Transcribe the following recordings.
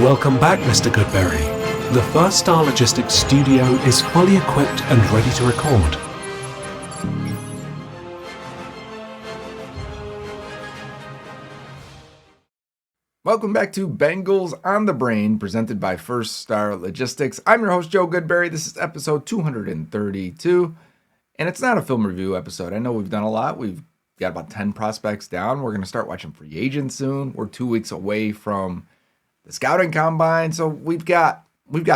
Welcome back, Mr. Goodberry. The First Star Logistics studio is fully equipped and ready to record. Welcome back to Bengals On The Brain, presented by First Star Logistics. I'm your host, Joe Goodberry. This is episode 232, and it's not a film review episode. I know we've done a lot. We've got about 10 prospects down. We're going to start watching free agents soon. We're 2 weeks away from the scouting combine, so we've got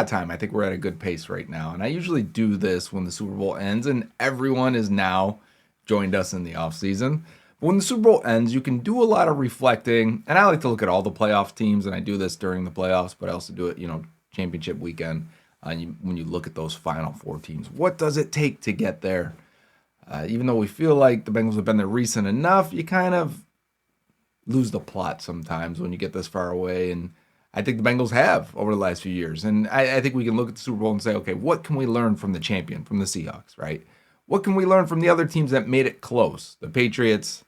time. I think we're at a good pace right now, and I usually do this when the Super Bowl ends, and everyone is now joined us in the offseason. But when the Super Bowl ends, you can do a lot of reflecting, and I like to look at all the playoff teams, and I do this during the playoffs, but I also do it, championship weekend, when you look at those final four teams. What does it take to get there? Even though we feel like the Bengals have been there recent enough, you kind of lose the plot sometimes when you get this far away, and I think the Bengals have over the last few years. And I think we can look at the Super Bowl and say, okay, what can we learn from the champion, from the Seahawks, right? What can we learn from the other teams that made it close? The Patriots,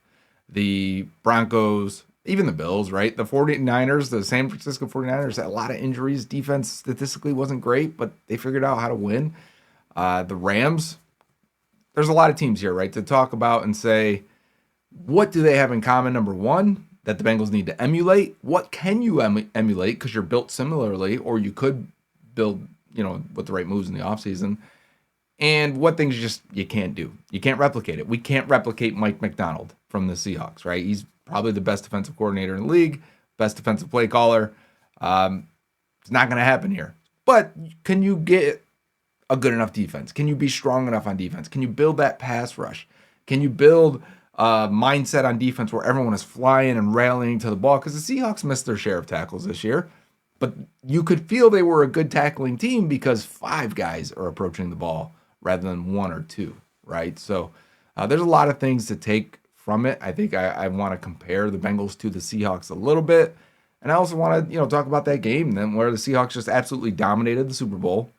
the Broncos, even the Bills, right? The 49ers, the San Francisco 49ers had a lot of injuries. Defense statistically wasn't great, but they figured out how to win. The Rams, there's a lot of teams here, right, to talk about and say, what do they have in common? Number one, that the Bengals need to emulate. What can you emulate? Because you're built similarly, or you could build, with the right moves in the offseason. And what things you can't do. You can't replicate it. We can't replicate Mike McDonald from the Seahawks, right? He's probably the best defensive coordinator in the league, best defensive play caller. It's not going to happen here. But can you get a good enough defense? Can you be strong enough on defense? Can you build that pass rush? Can you build mindset on defense where everyone is flying and rallying to the ball? Because the Seahawks missed their share of tackles this year, but you could feel they were a good tackling team because 5 guys are approaching the ball rather than 1 or 2, right? So there's a lot of things to take from it. I think I want to compare the Bengals to the Seahawks a little bit, and I also want to talk about that game then where the Seahawks just absolutely dominated the Super Bowl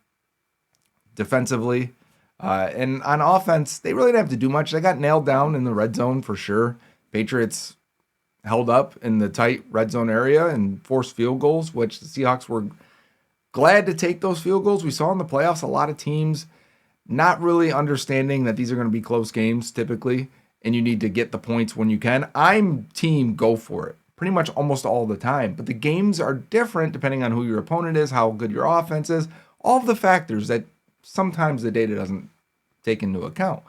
defensively. And on offense, they really didn't have to do much. They got nailed down in the red zone for sure. Patriots held up in the tight red zone area and forced field goals, which the Seahawks were glad to take those field goals. We saw in the playoffs a lot of teams not really understanding that these are going to be close games typically, and you need to get the points when you can. I'm team go for it pretty much almost all the time, but the games are different depending on who your opponent is, how good your offense is, all of the factors that sometimes the data doesn't take into account.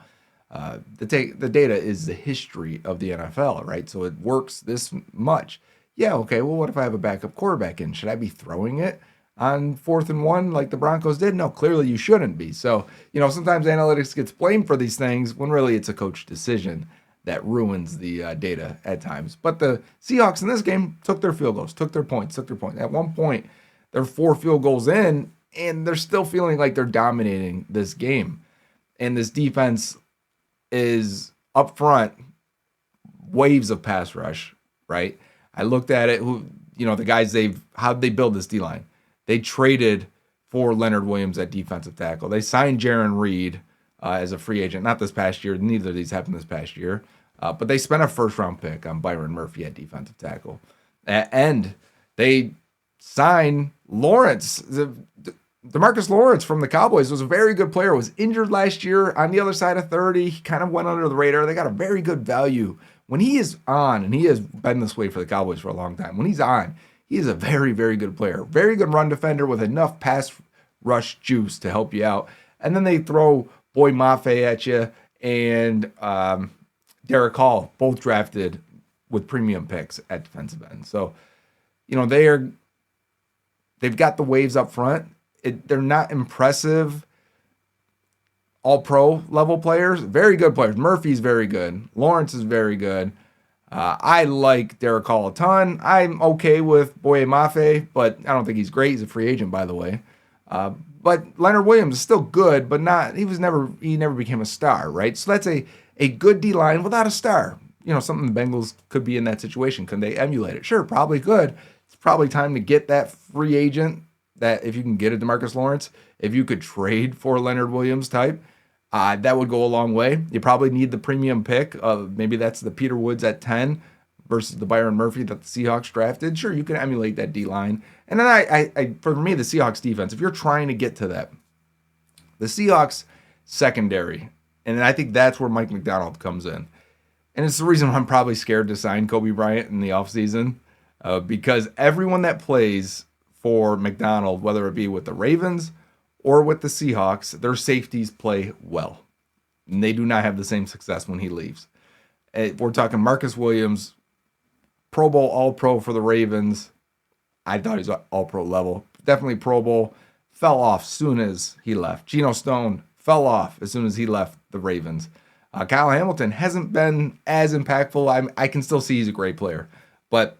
The data is the history of the NFL, right? So it works this much. Yeah, okay, well, what if I have a backup quarterback in? Should I be throwing it on 4th and 1 like the Broncos did? No, clearly you shouldn't be. So, sometimes analytics gets blamed for these things when really it's a coach decision that ruins the data at times. But the Seahawks in this game took their field goals, took their points. At one point, they're 4 field goals in, and they're still feeling like they're dominating this game. And this defense is up front, waves of pass rush, right? I looked at it, the guys how'd they build this D-line? They traded for Leonard Williams at defensive tackle. They signed Jaron Reed as a free agent, not this past year. Neither of these happened this past year. But they spent a first-round pick on Byron Murphy at defensive tackle. And they signed Lawrence, DeMarcus Lawrence from the Cowboys was a very good player, was injured last year on the other side of 30. He kind of went under the radar. They got a very good value. When he is on, and he has been this way for the Cowboys for a long time, when he's on, he is a very, very good player. Very good run defender with enough pass rush juice to help you out. And then they throw Boy Mafe at you and Derek Hall, both drafted with premium picks at defensive end. So, they've got the waves up front. They're not impressive all-pro level players. Very good players. Murphy's very good. Lawrence is very good. I like Derek Hall a ton. I'm okay with Boye Mafe, but I don't think he's great. He's a free agent, by the way. But Leonard Williams is still good, but not. He never became a star, right? So that's a good D-line without a star. Something the Bengals could be in that situation. Can they emulate it? Sure, probably could. It's probably time to get that free agent. That if you can get a DeMarcus Lawrence, if you could trade for Leonard Williams type, that would go a long way. You probably need the premium pick of maybe that's the Peter Woods at 10 versus the Byron Murphy that the Seahawks drafted, sure, you can emulate that D-line. And then I for me, the Seahawks defense, if you're trying to get to that, the Seahawks secondary, and I think that's where Mike McDonald comes in. And it's the reason I'm probably scared to sign Kobe Bryant in the offseason, because everyone that plays for McDonald, whether it be with the Ravens or with the Seahawks, their safeties play well. And they do not have the same success when he leaves. We're talking Marcus Williams, Pro Bowl, All-Pro for the Ravens. I thought he was All-Pro level. Definitely Pro Bowl. Fell off soon as he left. Geno Stone fell off as soon as he left the Ravens. Kyle Hamilton hasn't been as impactful. I can still see he's a great player. But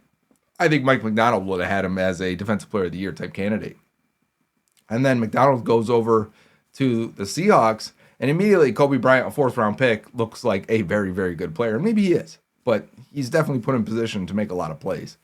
I think Mike McDonald would have had him as a Defensive Player of the Year type candidate. And then McDonald goes over to the Seahawks, and immediately Kobe Bryant, a fourth-round pick, looks like a very, very good player. And maybe he is, but he's definitely put in position to make a lot of plays.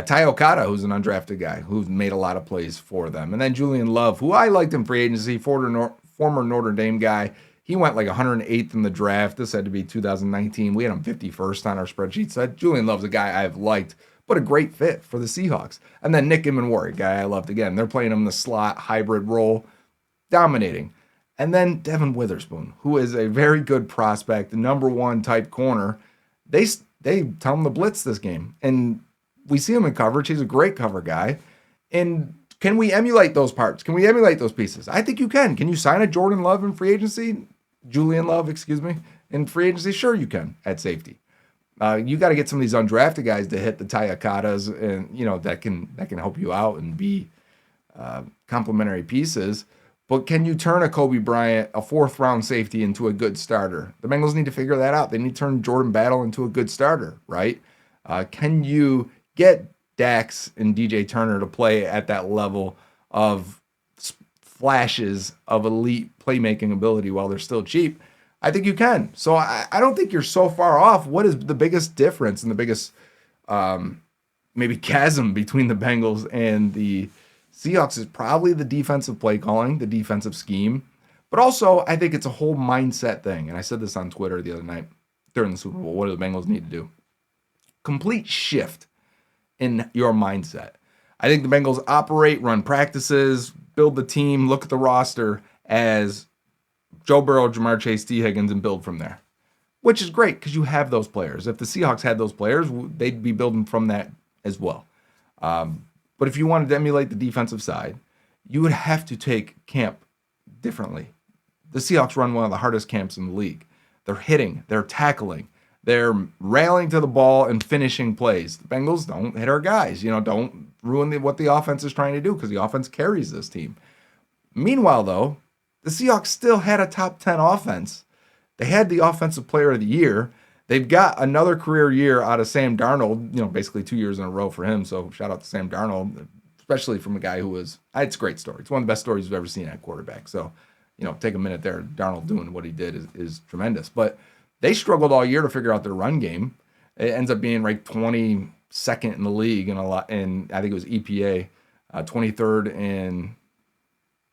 Ty Okada, who's an undrafted guy, who's made a lot of plays for them. And then Julian Love, who I liked in free agency, former Notre Dame guy. He went like 108th in the draft. This had to be 2019. We had him 51st on our spreadsheet. So Julian Love's a guy I've liked, but a great fit for the Seahawks. And then Nick Immanwori, guy I loved again. They're playing him in the slot hybrid role, dominating. And then Devin Witherspoon, who is a very good prospect, the number one type corner. They tell him to blitz this game. And we see him in coverage. He's a great cover guy. And can we emulate those parts? Can we emulate those pieces? I think you can. Can you sign a Jordan Love in free agency? Julian Love, in free agency? Sure you can at safety. You got to get some of these undrafted guys to hit the Ty Okadas and, that can help you out and be complementary pieces. But can you turn a Kobe Bryant, a fourth-round safety, into a good starter? The Bengals need to figure that out. They need to turn Jordan Battle into a good starter, right? Can you get Dax and DJ Turner to play at that level of flashes of elite playmaking ability while they're still cheap? I think you can. So I don't think you're so far off. What is the biggest difference and the biggest maybe chasm between the Bengals and the Seahawks is probably the defensive play calling, the defensive scheme. But also, I think it's a whole mindset thing. And I said this on Twitter the other night during the Super Bowl. What do the Bengals need to do? Complete shift in your mindset. I think the Bengals operate, run practices, build the team, look at the roster as Joe Burrow, Jamar Chase, T. Higgins, and build from there, which is great because you have those players. If the Seahawks had those players, they'd be building from that as well. But if you wanted to emulate the defensive side, you would have to take camp differently. The Seahawks run one of the hardest camps in the league. They're hitting, they're tackling, they're railing to the ball and finishing plays. The Bengals don't hit our guys. Don't ruin what the offense is trying to do because the offense carries this team. Meanwhile, though, the Seahawks still had a top 10 offense. They had the Offensive Player of the Year. They've got another career year out of Sam Darnold, basically 2 years in a row for him. So shout out to Sam Darnold, especially from a guy who it's a great story. It's one of the best stories we've ever seen at quarterback. So, take a minute there. Darnold doing what he did is tremendous. But they struggled all year to figure out their run game. It ends up being ranked 22nd in the league and I think it was EPA, 23rd in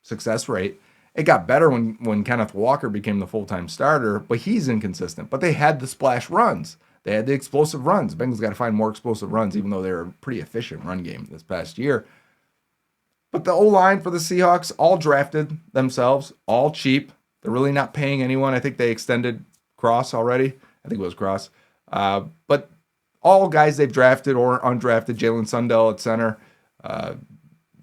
success rate. It got better when Kenneth Walker became the full-time starter, but he's inconsistent. But they had the splash runs. They had the explosive runs. The Bengals got to find more explosive runs, even though they were a pretty efficient run game this past year. But the O-line for the Seahawks, all drafted themselves, all cheap. They're really not paying anyone. I think they extended Cross already. I think it was Cross. But all guys they've drafted or undrafted, Jalen Sundell at center,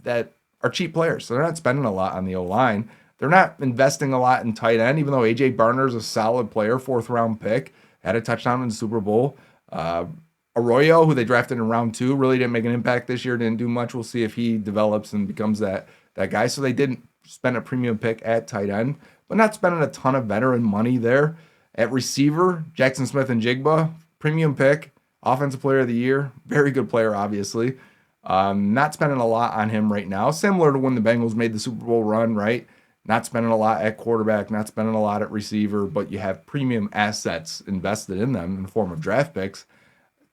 that are cheap players. So they're not spending a lot on the O-line. They're not investing a lot in tight end, even though A.J. Barner's a solid player, fourth-round pick, had a touchdown in the Super Bowl. Arroyo, who they drafted in round 2, really didn't make an impact this year, didn't do much. We'll see if he develops and becomes that guy. So they didn't spend a premium pick at tight end, but not spending a ton of veteran money there. At receiver, Jackson Smith-Njigba, premium pick, Offensive Player of the Year, very good player, obviously. Not spending a lot on him right now, similar to when the Bengals made the Super Bowl run, right? Not spending a lot at quarterback, not spending a lot at receiver, but you have premium assets invested in them in the form of draft picks.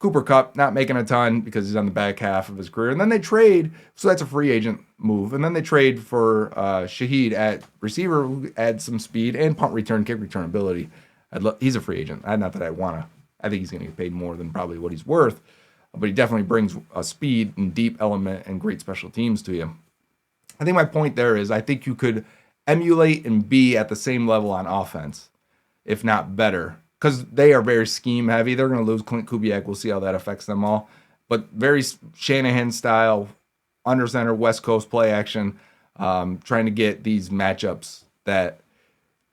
Cooper Kupp not making a ton because he's on the back half of his career. And then they trade, so that's a free agent move. And then they trade for Shaheed at receiver, who adds some speed and punt return, kick return ability. He's a free agent. Not that I want to I think he's going to get paid more than probably what he's worth, but he definitely brings a speed and deep element and great special teams to you. I think my point there is I think you could emulate and be at the same level on offense, if not better, because they are very scheme heavy. They're going to lose Clint Kubiak. We'll see how that affects them all. But very Shanahan style, under center, West Coast play action, trying to get these matchups that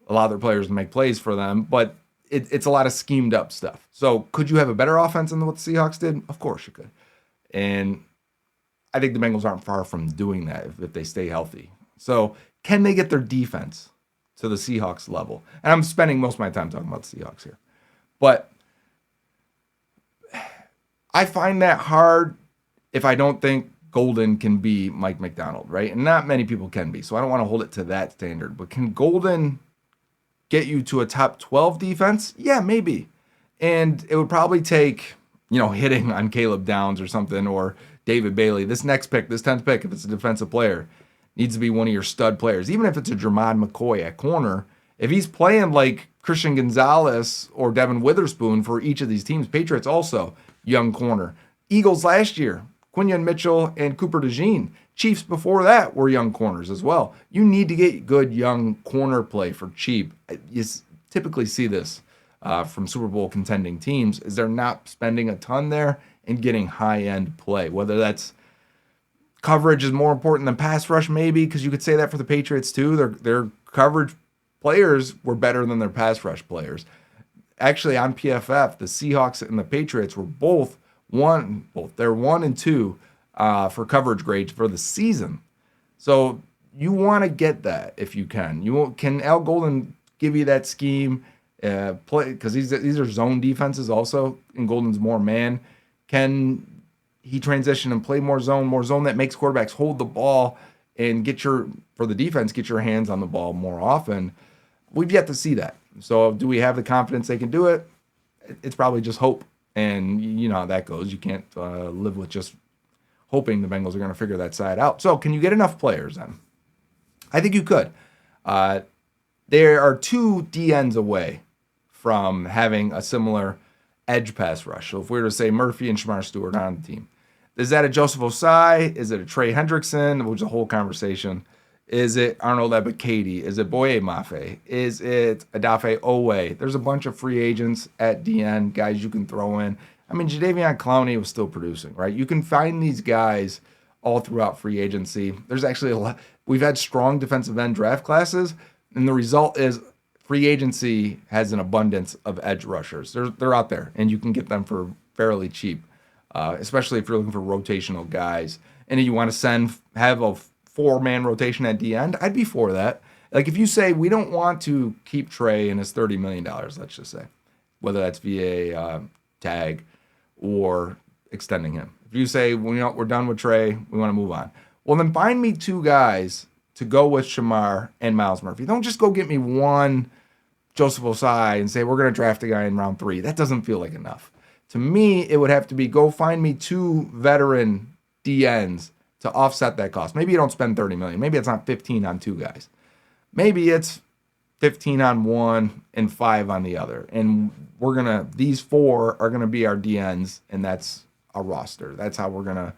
allow their players to make plays for them. But it's a lot of schemed up stuff. So could you have a better offense than what the Seahawks did? Of course you could. And I think the Bengals aren't far from doing that if they stay healthy. So can they get their defense to the Seahawks level? And I'm spending most of my time talking about the Seahawks here. But I find that hard if I don't think Golden can be Mike McDonald, right? And not many people can be. So I don't want to hold it to that standard. But can Golden get you to a top 12 defense? Yeah, maybe. And it would probably take, hitting on Caleb Downs or something, or David Bailey. This next pick, this 10th pick, if it's a defensive player, needs to be one of your stud players. Even if it's a Jermod McCoy at corner, if he's playing like Christian Gonzalez or Devin Witherspoon for each of these teams, Patriots also, young corner. Eagles last year, Quinyon Mitchell and Cooper DeJean. Chiefs before that were young corners as well. You need to get good young corner play for cheap. You typically see this from Super Bowl contending teams, is they're not spending a ton there and getting high-end play. Whether that's coverage is more important than pass rush, maybe, because you could say that for the Patriots too. Their coverage players were better than their pass rush players. Actually, on PFF, the Seahawks and the Patriots were both they're 1 and 2 for coverage grades for the season. So you want to get that if you can. Can Al Golden give you that scheme play? Because these are zone defenses also, and Golden's more man. Can he transition and play more zone that makes quarterbacks hold the ball and for the defense, get your hands on the ball more often? We've yet to see that. So do we have the confidence they can do it? It's probably just hope. And you know how that goes. You can't live with just hoping the Bengals are going to figure that side out. So can you get enough players then? I think you could. There are 2 DNs away from having a similar edge pass rush. So if we were to say Murphy and Shamar Stewart on the team, is that a Joseph Osai? Is it a Trey Hendrickson? Which is a whole conversation. Is it Arnold Ebiketie? Is it Boye Mafe? Is it Adafe Owe? There's a bunch of free agents at DN, guys you can throw in. I mean, Jadeveon Clowney was still producing, right? You can find these guys all throughout free agency. There's actually a lot. We've had strong defensive end draft classes, and the result is free agency has an abundance of edge rushers. They're out there, and you can get them for fairly cheap, especially if you're looking for rotational guys. And if you want to have a 4-man rotation at the end, I'd be for that. Like if you say we don't want to keep Trey and his $30 million, let's just say, whether that's via tag or extending him. If you say we're done with Trey, we want to move on. Well, then find me 2 guys to go with Shamar and Myles Murphy. Don't just go get me one Joseph Osai and say we're going to draft a guy in round 3. That doesn't feel like enough. To me, it would have to be go find me 2 veteran DNs to offset that cost. Maybe you don't spend $30 million. Maybe it's not 15 on 2 guys. Maybe it's 15 on one and 5 on the other. And these 4 are gonna be our DNs, and that's a roster. That's how we're gonna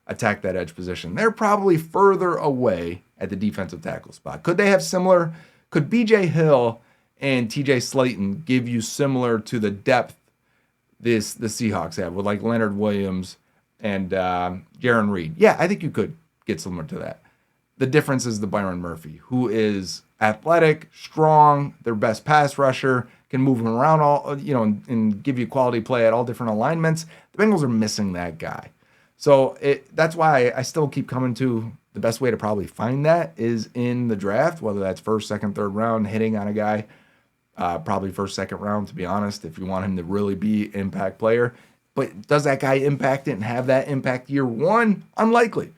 attack that edge position. They're probably further away at the defensive tackle spot. Could BJ Hill and TJ Slayton give you similar to the depth the Seahawks have with like Leonard Williams and Jaron Reed? Yeah, I think you could get similar to that. The difference is the Byron Murphy, who is athletic, strong, their best pass rusher, can move him around and give you quality play at all different alignments. The Bengals are missing that guy. So that's why I still keep coming to the best way to probably find that is in the draft, whether that's first, second, third round, hitting on a guy, probably first, second round, to be honest, if you want him to really be an impact player. But does that guy impact it and have that impact year 1? Unlikely.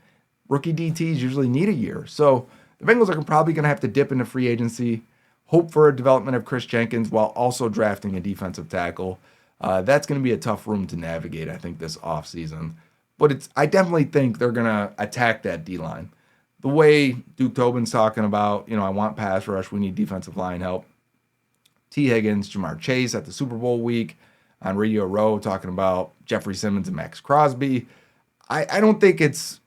Rookie DTs usually need a year. So the Bengals are probably going to have to dip into free agency, hope for a development of Chris Jenkins while also drafting a defensive tackle. That's going to be a tough room to navigate, I think, this offseason. But I definitely think they're going to attack that D-line. The way Duke Tobin's talking about, I want pass rush, we need defensive line help. T. Higgins, Jamar Chase at the Super Bowl week. on Radio Row talking about Jeffrey Simmons and Max Crosby. I don't think it's,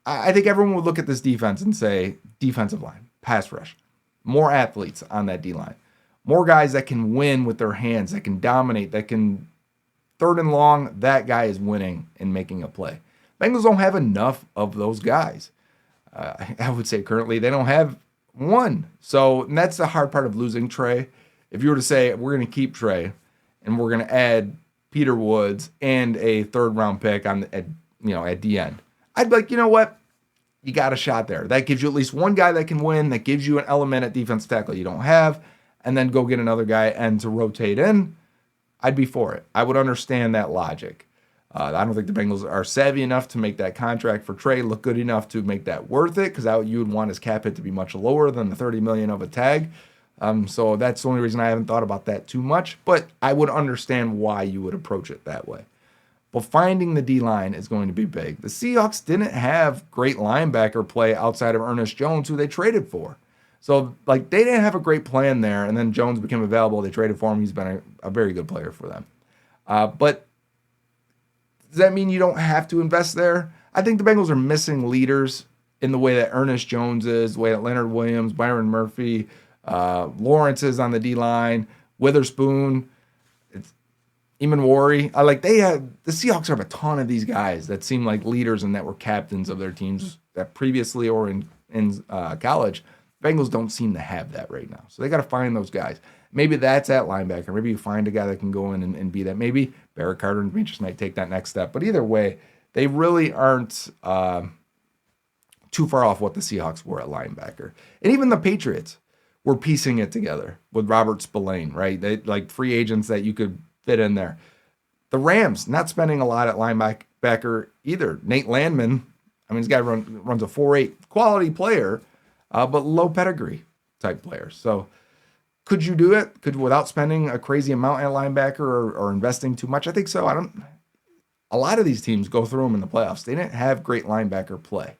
I think everyone would look at this defense and say, defensive line, pass rush, more athletes on that D-line, more guys that can win with their hands, that can dominate, that can third and long, that guy is winning and making a play. Bengals don't have enough of those guys. I would say currently they don't have one. So and that's the hard part of losing Trey. If you were to say, we're going to keep Trey and we're going to add Peter Woods and a third round pick at the end, I'd be like, you know what? You got a shot there. That gives you at least one guy that can win. That gives you an element at defensive tackle you don't have. And then go get another guy and to rotate in. I'd be for it. I would understand that logic. I don't think the Bengals are savvy enough to make that contract for Trey look good enough to make that worth it, because you would want his cap hit to be much lower than the $30 million of a tag. So that's the only reason I haven't thought about that too much. But I would understand why you would approach it that way. But finding the D-line is going to be big. The Seahawks didn't have great linebacker play outside of Ernest Jones, who they traded for. So, they didn't have a great plan there, and then Jones became available. They traded for him. He's been a very good player for them. But does that mean you don't have to invest there? I think the Bengals are missing leaders in the way that Ernest Jones is, the way that Leonard Williams, Byron Murphy, Lawrence is on the D-line, Witherspoon, Eamon Worry. The Seahawks have a ton of these guys that seem like leaders and that were captains of their teams that previously or in college. Bengals don't seem to have that right now. So they got to find those guys. Maybe that's at linebacker. Maybe you find a guy that can go in and be that. Maybe Barrett Carter and Beatrice might take that next step. But either way, they really aren't too far off what the Seahawks were at linebacker. And even the Patriots were piecing it together with Robert Spillane, right? They free agents that you could fit in there. The Rams, not spending a lot at linebacker either. Nate Landman, this guy runs a 4.8 quality player, but low pedigree type player. So could you do it? Without spending a crazy amount at linebacker or investing too much? I think so. A lot of these teams go through them in the playoffs. They didn't have great linebacker play.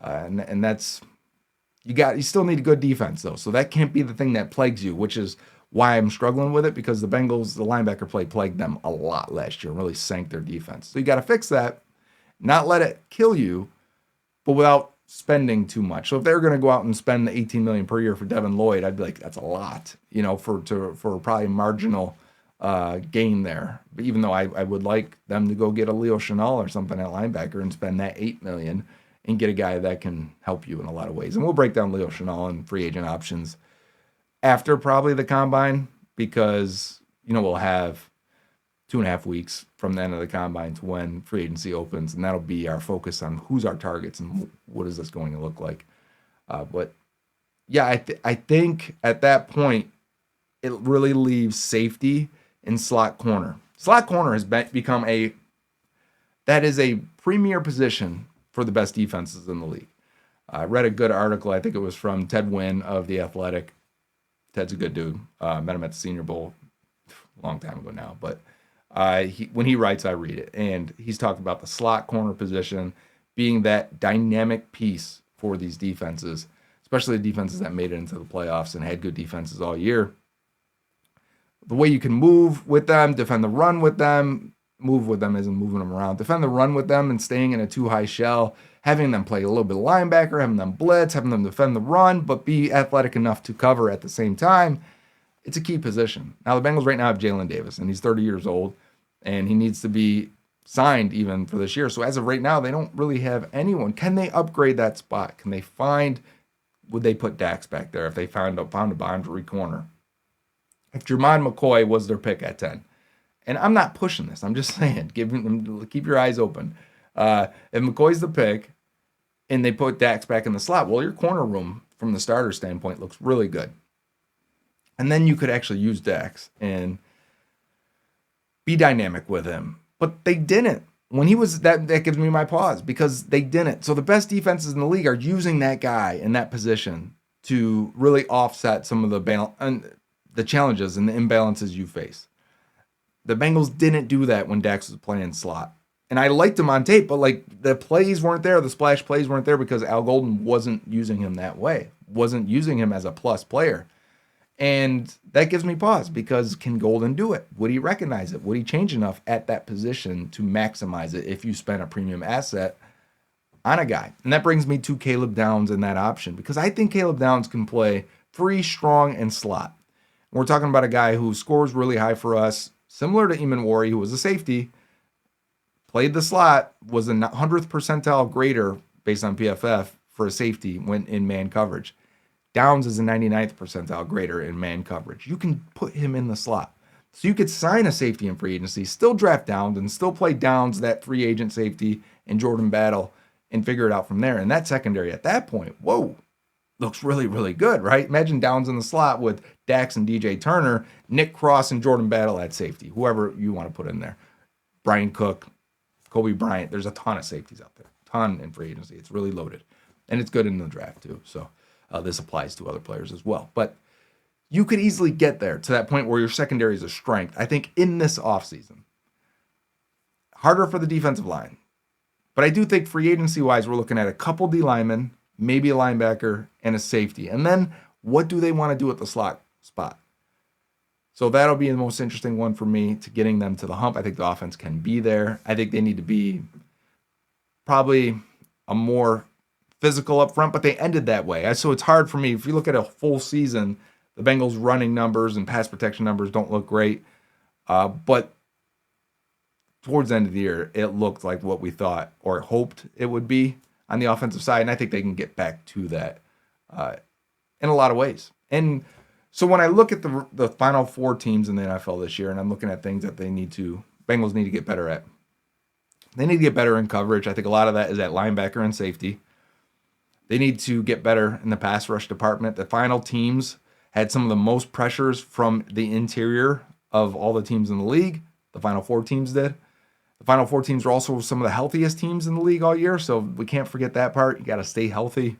And that's, you still need a good defense though. So that can't be the thing that plagues you, which is why I'm struggling with it, because the Bengals, the linebacker play plagued them a lot last year and really sank their defense. So you got to fix that, not let it kill you, but without spending too much. So if they're going to go out and spend the $18 million per year for Devin Lloyd, I'd be like, that's a lot, for probably marginal gain there. But even though I would like them to go get a Leo Chenal or something at linebacker and spend that $8 million and get a guy that can help you in a lot of ways. And we'll break down Leo Chenal and free agent options after probably the combine, because we'll have 2.5 weeks from the end of the combine to when free agency opens, and that'll be our focus on who's our targets and what is this going to look like. But yeah, I think at that point it really leaves safety in slot corner. Slot corner has become a premier position for the best defenses in the league. I read a good article. I think it was from Ted Wynn of The Athletic. Ted's a good dude. Met him at the Senior Bowl a long time ago now, but when he writes, I read it, and he's talking about the slot corner position being that dynamic piece for these defenses, especially the defenses that made it into the playoffs and had good defenses all year. The way you can move with them, defend the run with them, move with them isn't moving them around, defend the run with them and staying in a too high shell, having them play a little bit of linebacker, having them blitz, having them defend the run, but be athletic enough to cover at the same time. It's a key position. Now, the Bengals right now have Jalen Davis, and he's 30 years old, and he needs to be signed even for this year. So as of right now, they don't really have anyone. Can they upgrade that spot? Can they would they put Dax back there if they found a boundary corner? If Jermon McCoy was their pick at 10. And I'm not pushing this. I'm just saying, keep your eyes open. If McCoy's the pick and they put Dax back in the slot, well, your corner room from the starter standpoint looks really good. And then you could actually use Dax and be dynamic with him. But they didn't. When he was that gives me my pause, because they didn't. So the best defenses in the league are using that guy in that position to really offset some of the challenges and the imbalances you face. The Bengals didn't do that when Dax was playing slot. And I liked him on tape, but the plays weren't there. The splash plays weren't there because Al Golden wasn't using him that way, wasn't using him as a plus player. And that gives me pause because can Golden do it? Would he recognize it? Would he change enough at that position to maximize it if you spend a premium asset on a guy? And that brings me to Caleb Downs and that option, because I think Caleb Downs can play free, strong, and slot. We're talking about a guy who scores really high for us, similar to Eamon Wari, who was a safety, played the slot, was a 100th percentile grader based on PFF for a safety when in man coverage. Downs is a 99th percentile grader in man coverage. You can put him in the slot. So you could sign a safety in free agency, still draft Downs, and still play Downs, that free agent safety, and Jordan Battle, and figure it out from there. And that secondary at that point, whoa, looks really, really good, right? Imagine Downs in the slot with Dax and DJ Turner, Nick Cross and Jordan Battle at safety, whoever you want to put in there. Brian Cook, Kobe Bryant. There's a ton of safeties out there, ton in free agency. It's really loaded, and it's good in the draft too. So this applies to other players as well. But you could easily get there to that point where your secondary is a strength. I think in this offseason, harder for the defensive line. But I do think free agency-wise, we're looking at a couple D linemen, maybe a linebacker, and a safety. And then what do they want to do at the slot spot? So that'll be the most interesting one for me to getting them to the hump. I think the offense can be there. I think they need to be probably a more physical up front, but they ended that way. So it's hard for me. If you look at a full season, the Bengals running numbers and pass protection numbers don't look great. But towards the end of the year, it looked like what we thought or hoped it would be on the offensive side. And I think they can get back to that in a lot of ways. And so when I look at the final four teams in the NFL this year, and I'm looking at things that Bengals need to get better at. They need to get better in coverage. I think a lot of that is at linebacker and safety. They need to get better in the pass rush department. The final teams had some of the most pressures from the interior of all the teams in the league. The final four teams did. The final four teams were also some of the healthiest teams in the league all year, so we can't forget that part. You got to stay healthy.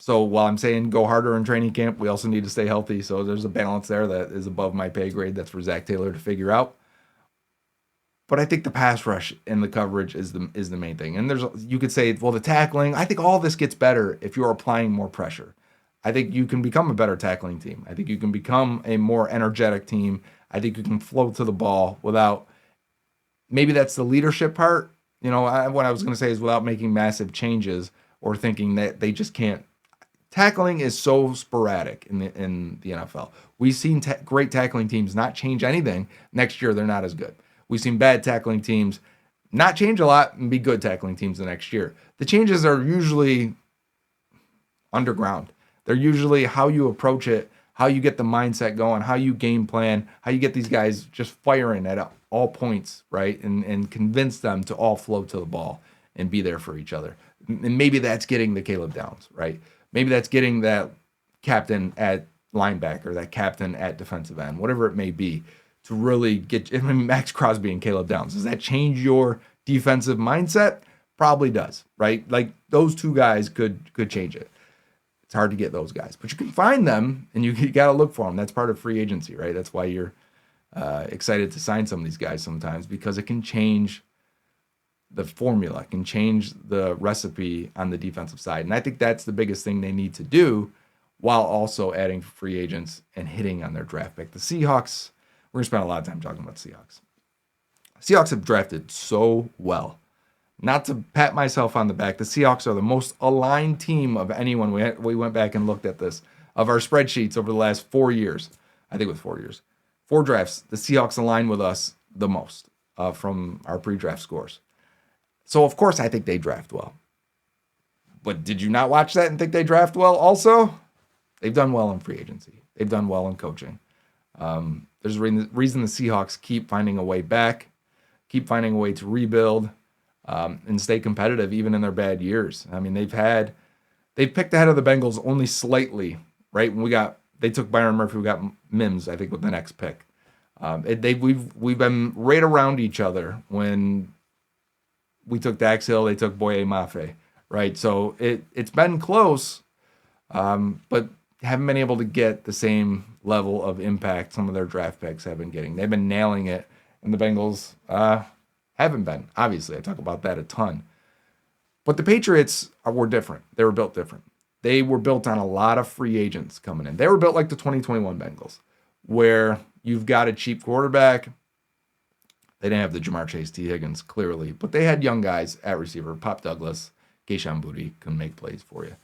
So while I'm saying go harder in training camp, we also need to stay healthy. So there's a balance there that is above my pay grade. That's for Zach Taylor to figure out. But I think the pass rush and the coverage is the main thing. And you could say, well, the tackling, I think all this gets better if you're applying more pressure. I think you can become a better tackling team. I think you can become a more energetic team. I think you can float to the ball without, maybe that's the leadership part. What I was going to say is without making massive changes or thinking that they just can't. Tackling is so sporadic in the NFL. We've seen great tackling teams not change anything. Next year, they're not as good. We've seen bad tackling teams not change a lot and be good tackling teams the next year. The changes are usually underground. They're usually how you approach it, how you get the mindset going, how you game plan, how you get these guys just firing at all points, right? And convince them to all flow to the ball and be there for each other. And maybe that's getting the Caleb Downs, right? Maybe that's getting that captain at linebacker, that captain at defensive end, whatever it may be, to really get Max Crosby and Caleb Downs. Does that change your defensive mindset? Probably does, right? Like those two guys could change it. It's hard to get those guys, but you can find them, and you got to look for them. That's part of free agency, right? That's why you're excited to sign some of these guys sometimes, because it can change the formula, can change the recipe on the defensive side. And I think that's the biggest thing they need to do while also adding free agents and hitting on their draft pick. The Seahawks, we're going to spend a lot of time talking about the Seahawks. Seahawks have drafted so well. Not to pat myself on the back, the Seahawks are the most aligned team of anyone. We went back and looked at this, of our spreadsheets over the last 4 years. I think it was 4 years. 4 drafts, the Seahawks align with us the most from our pre-draft scores. So, of course, I think they draft well. But did you not watch that and think they draft well also? They've done well in free agency. They've done well in coaching. There's a reason the Seahawks keep finding a way back, keep finding a way to rebuild, and stay competitive even in their bad years. I mean, they've picked ahead of the Bengals only slightly, right? When they took Byron Murphy, we got Mims, I think, with the next pick. We've been right around each other when we took Dax Hill, they took Boye Mafe, right? So it's been close, but haven't been able to get the same level of impact some of their draft picks have been getting. They've been nailing it, and the Bengals haven't been. Obviously, I talk about that a ton. But the Patriots were different. They were built different. They were built on a lot of free agents coming in. They were built like the 2021 Bengals, where you've got a cheap quarterback. They didn't have the Jamar Chase, T. Higgins, clearly, but they had young guys at receiver. Pop Douglas, Keyshawn Boutte can make plays for you.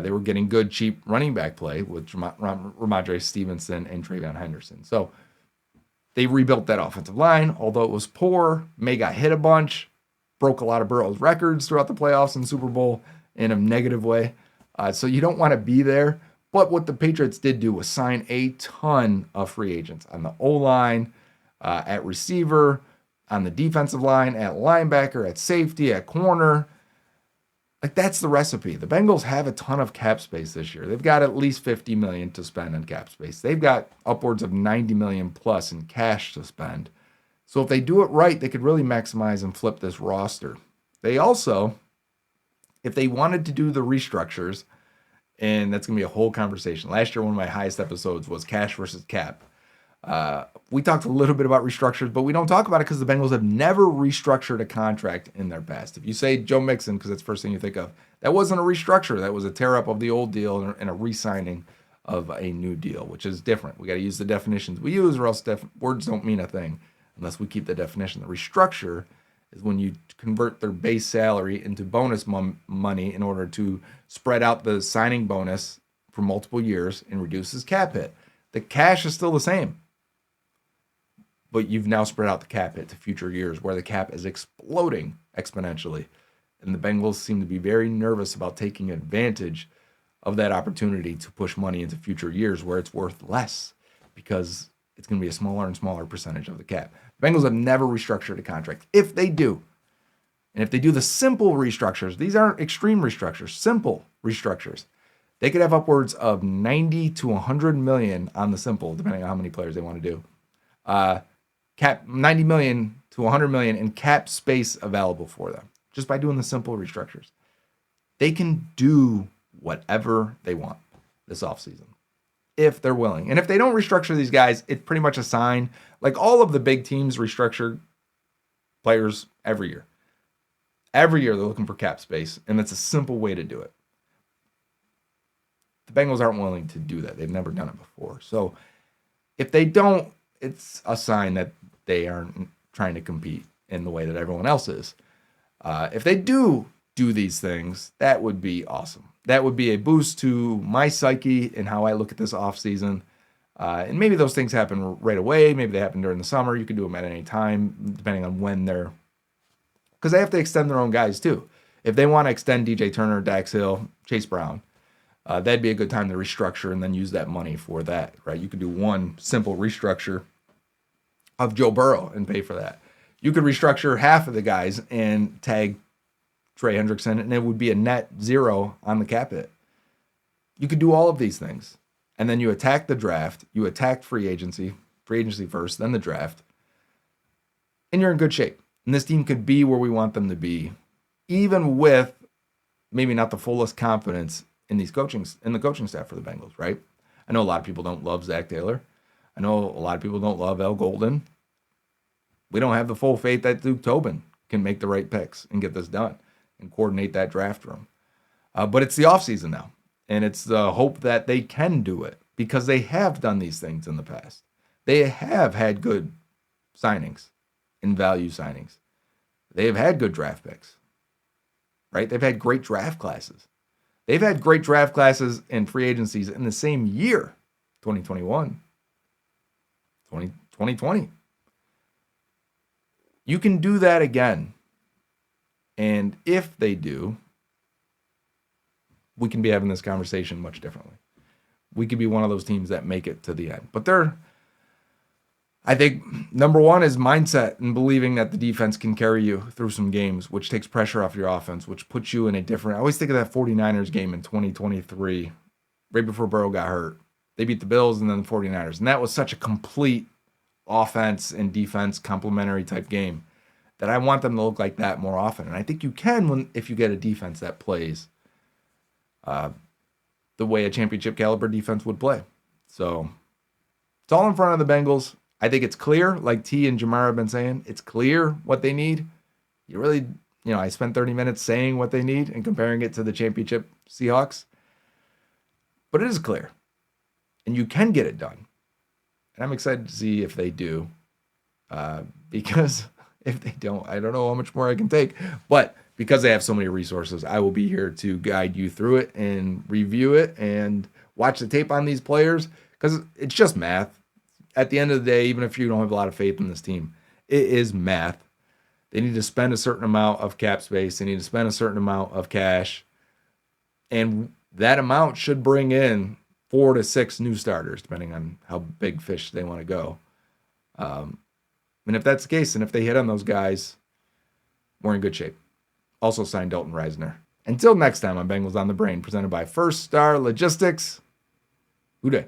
They were getting good, cheap running back play with Ramondre Stevenson and Travion Henderson. So they rebuilt that offensive line, although it was poor. May got hit a bunch, broke a lot of Burrow's records throughout the playoffs and Super Bowl in a negative way. So you don't want to be there. But what the Patriots did do was sign a ton of free agents on the O-line, at receiver, on the defensive line, at linebacker, at safety, at corner. Like, that's the recipe. The Bengals have a ton of cap space this year. They've got at least $50 million to spend on cap space. They've got upwards of $90 million plus in cash to spend. So if they do it right, they could really maximize and flip this roster. They also, if they wanted to do the restructures, and that's going to be a whole conversation. Last year, one of my highest episodes was cash versus cap. We talked a little bit about restructures, but we don't talk about it because the Bengals have never restructured a contract in their past. If you say Joe Mixon, because that's the first thing you think of, that wasn't a restructure. That was a tear up of the old deal and a re-signing of a new deal, which is different. We got to use the definitions we use, or else words don't mean a thing unless we keep the definition. The restructure is when you convert their base salary into bonus money in order to spread out the signing bonus for multiple years and reduces cap hit. The cash is still the same, but you've now spread out the cap hit to future years where the cap is exploding exponentially. And the Bengals seem to be very nervous about taking advantage of that opportunity to push money into future years where it's worth less because it's going to be a smaller and smaller percentage of the cap. The Bengals have never restructured a contract. If they do, and if they do the simple restructures, these aren't extreme restructures, simple restructures, they could have upwards of 90 to 100 million on the simple, depending on how many players they want to do. Cap 90 million to 100 million in cap space available for them just by doing the simple restructures. They can do whatever they want this offseason if they're willing. And if they don't restructure these guys, it's pretty much a sign. Like, all of the big teams restructure players every year. Every year they're looking for cap space, and that's a simple way to do it. The Bengals aren't willing to do that. They've never done it before. So if they don't, it's a sign that they aren't trying to compete in the way that everyone else is. If they do these things, that would be awesome. That would be a boost to my psyche and how I look at this offseason. And maybe those things happen right away. Maybe they happen during the summer. You can do them at any time, depending on when they're... Because they have to extend their own guys, too. If they want to extend DJ Turner, Dax Hill, Chase Brown, that'd be a good time to restructure and then use that money for that, right? You could do one simple restructure of Joe Burrow and pay for that. You could restructure half of the guys and tag Trey Hendrickson, and it would be a net zero on the cap hit. You could do all of these things. And then you attack the draft. You attack free agency first, then the draft. And you're in good shape. And this team could be where we want them to be, even with maybe not the fullest confidence in the coaching staff for the Bengals, right? I know a lot of people don't love Zach Taylor. I know a lot of people don't love Al Golden. We don't have the full faith that Duke Tobin can make the right picks and get this done and coordinate that draft room. But it's the offseason now, and it's the hope that they can do it because they have done these things in the past. They have had good signings and value signings. They have had good draft picks, right? They've had great draft classes. They've had great draft classes and free agencies in the same year, 2021, 2020. You can do that again. And if they do, we can be having this conversation much differently. We could be one of those teams that make it to the end. But I think, number one is mindset and believing that the defense can carry you through some games, which takes pressure off your offense, which puts you in a different... I always think of that 49ers game in 2023, right before Burrow got hurt. They beat the Bills and then the 49ers. And that was such a complete offense and defense complementary type game that I want them to look like that more often. And I think you can if you get a defense that plays the way a championship caliber defense would play. So it's all in front of the Bengals. I think it's clear, like T and Jamar have been saying, it's clear what they need. I spent 30 minutes saying what they need and comparing it to the championship Seahawks. But it is clear. And you can get it done. And I'm excited to see if they do. Because if they don't, I don't know how much more I can take. But because they have so many resources, I will be here to guide you through it and review it and watch the tape on these players. Because it's just math. At the end of the day, even if you don't have a lot of faith in this team, it is math. They need to spend a certain amount of cap space. They need to spend a certain amount of cash. And that amount should bring in 4 to 6 new starters, depending on how big fish they want to go. And if that's the case, and if they hit on those guys, we're in good shape. Also signed Dalton Reisner. Until next time on Bengals on the Brain, presented by First Star Logistics. Hoo day.